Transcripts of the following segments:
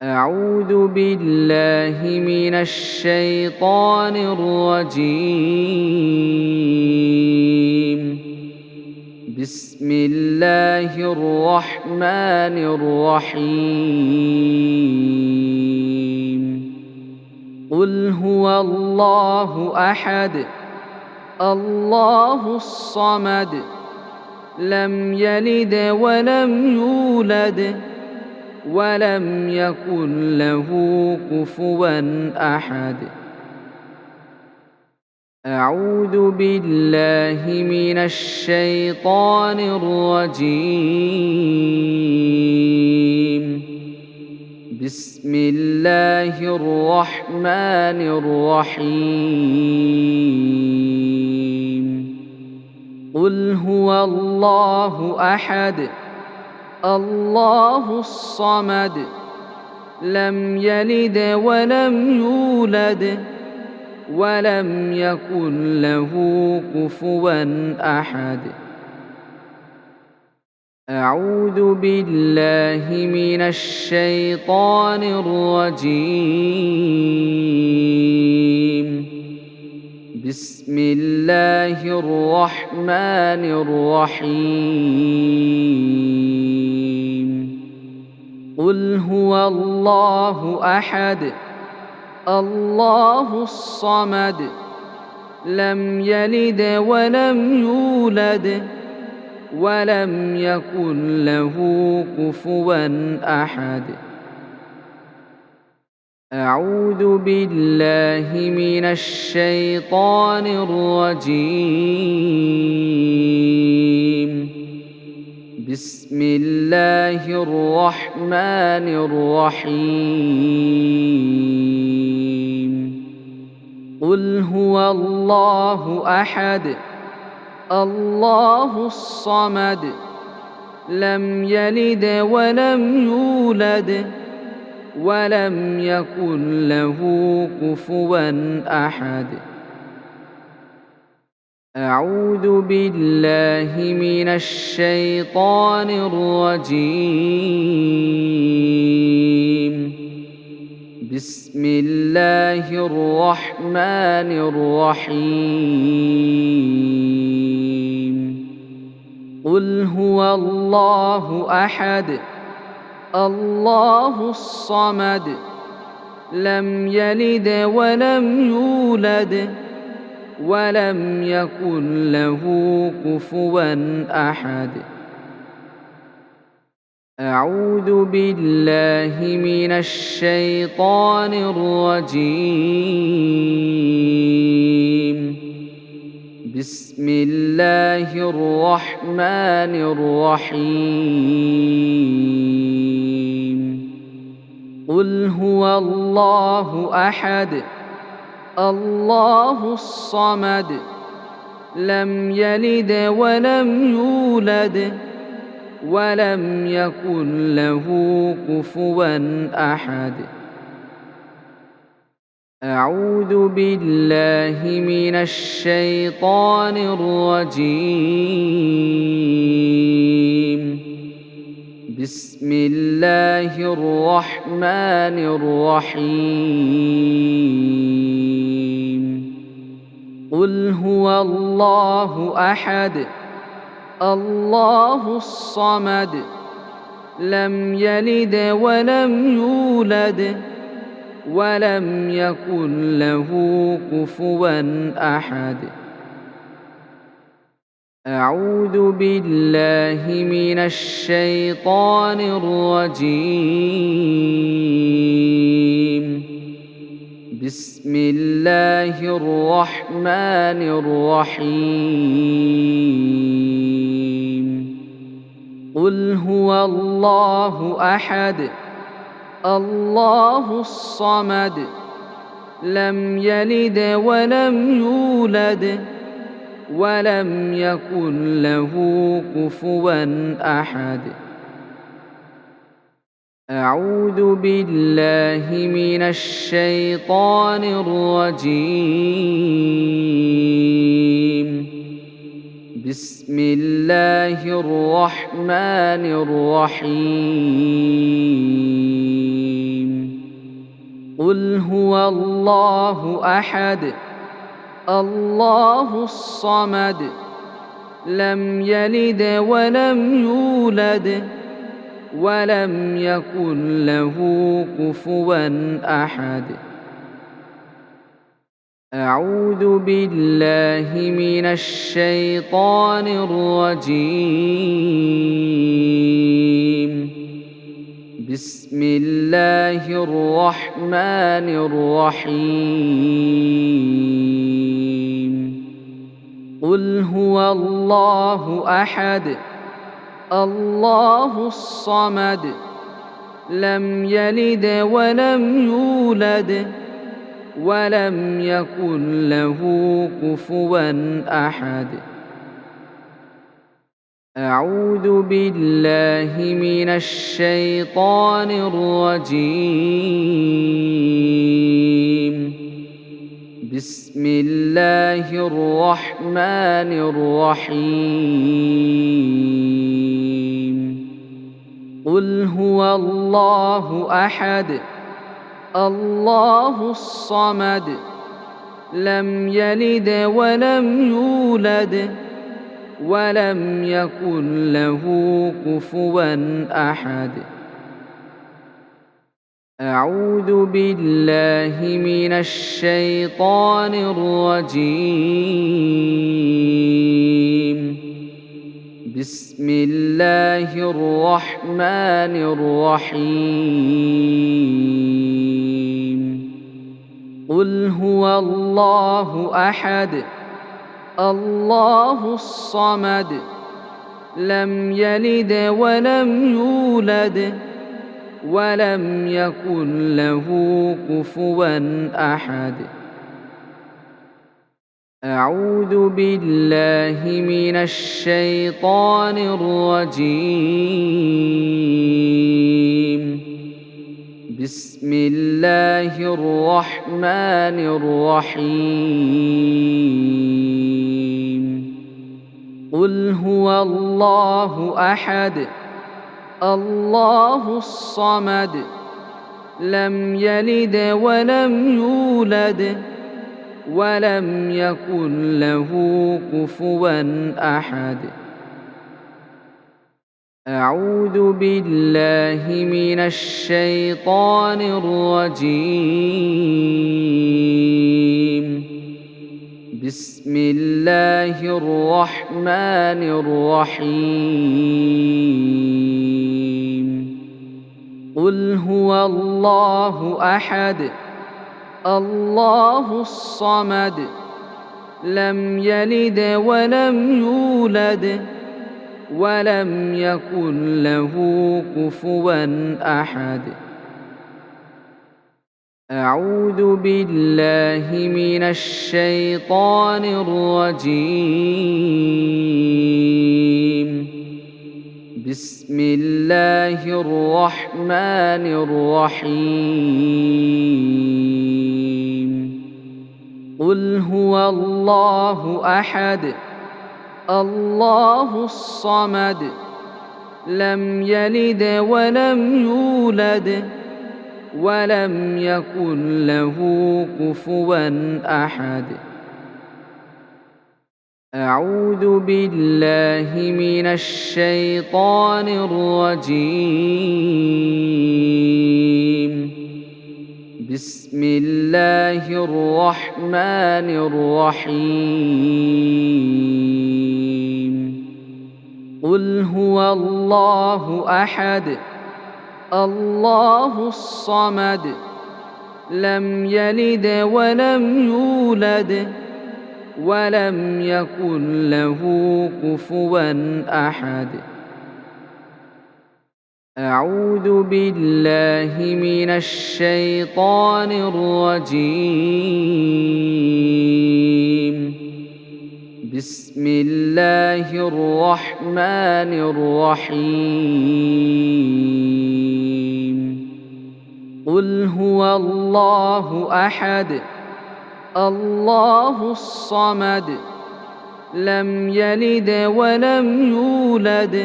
أعوذ بالله من الشيطان الرجيم. بسم الله الرحمن الرحيم. قل هو الله أحد الله الصمد لم يلد ولم يولد ولم يكن له كفوا أحد. أعوذ بالله من الشيطان الرجيم. بسم الله الرحمن الرحيم. قل هو الله أحد الله الصمد لم يلد ولم يولد ولم يكن له كفوا أحد. أعوذ بالله من الشيطان الرجيم. بسم الله الرحمن الرحيم. قل هو الله أحد الله الصمد لم يلد ولم يولد ولم يكن له كفوا أحد. أعوذ بالله من الشيطان الرجيم. بسم الله الرحمن الرحيم. قل هو الله أحد الله الصمد لم يلد ولم يولد ولم يكن له كفوا أحد. أعوذ بالله من الشيطان الرجيم. بسم الله الرحمن الرحيم. قل هو الله أحد الله الصمد لم يلد ولم يولد ولم يكن له كفوا أحد. أعوذ بالله من الشيطان الرجيم. بسم الله الرحمن الرحيم. قل هو الله أحد الله الصمد لم يلد ولم يولد ولم يكن له كفوا أحد. أعوذ بالله من الشيطان الرجيم. بسم الله الرحمن الرحيم. قل هو الله أحد الله الصمد لم يلد ولم يولد ولم يكن له كفوا أحد. أعوذ بالله من الشيطان الرجيم. بسم الله الرحمن الرحيم. قل هو الله أحد الله الصمد لم يلد ولم يولد ولم يكن له كفوا أحد. أعوذ بالله من الشيطان الرجيم. بسم الله الرحمن الرحيم. قل هو الله أحد الله الصمد لم يلد ولم يولد ولم يكن له كفوا أحد. أعوذ بالله من الشيطان الرجيم. بسم الله الرحمن الرحيم. قل هو الله أحد الله الصمد لم يلد ولم يولد ولم يكن له كفوا أحد. أعوذ بالله من الشيطان الرجيم. بسم الله الرحمن الرحيم. قل هو الله أحد الله الصمد لم يلد ولم يولد ولم يكن له كفوا أحد. أعوذ بالله من الشيطان الرجيم. بسم الله الرحمن الرحيم. قل هو الله أحد الله الصمد لم يلد ولم يولد ولم يكن له كفوا أحد. أعوذ بالله من الشيطان الرجيم. بسم الله الرحمن الرحيم. قل هو الله أحد الله الصمد لم يلد ولم يولد ولم يكن له كفوا أحد. أعوذ بالله من الشيطان الرجيم. بسم الله الرحمن الرحيم. قل هو الله أحد الله الصمد لم يلد ولم يولد ولم يكن له كفوا أحد. أعوذ بالله من الشيطان الرجيم. بسم الله الرحمن الرحيم. قل هو الله أحد الله الصمد لم يلد ولم يولد ولم يكن له كفوا أحد. أعوذ بالله من الشيطان الرجيم. بسم الله الرحمن الرحيم. قل هو الله أحد الله الصمد لم يلد ولم يولد ولم يكن له كفوا أحد. أعوذ بالله من الشيطان الرجيم. بسم الله الرحمن الرحيم. قل هو الله أحد الله الصمد لم يلد ولم يولد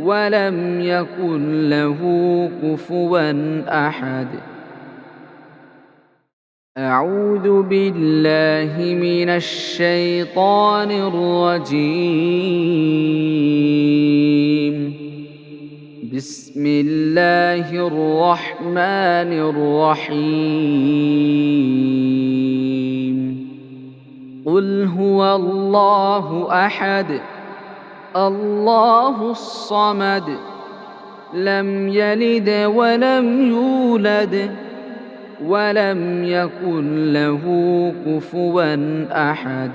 ولم يكن له كفوا أحد. أعوذ بالله من الشيطان الرجيم. بسم الله الرحمن الرحيم. قل هو الله أحد الله الصمد لم يلد ولم يولد ولم يكن له كفوا أحد.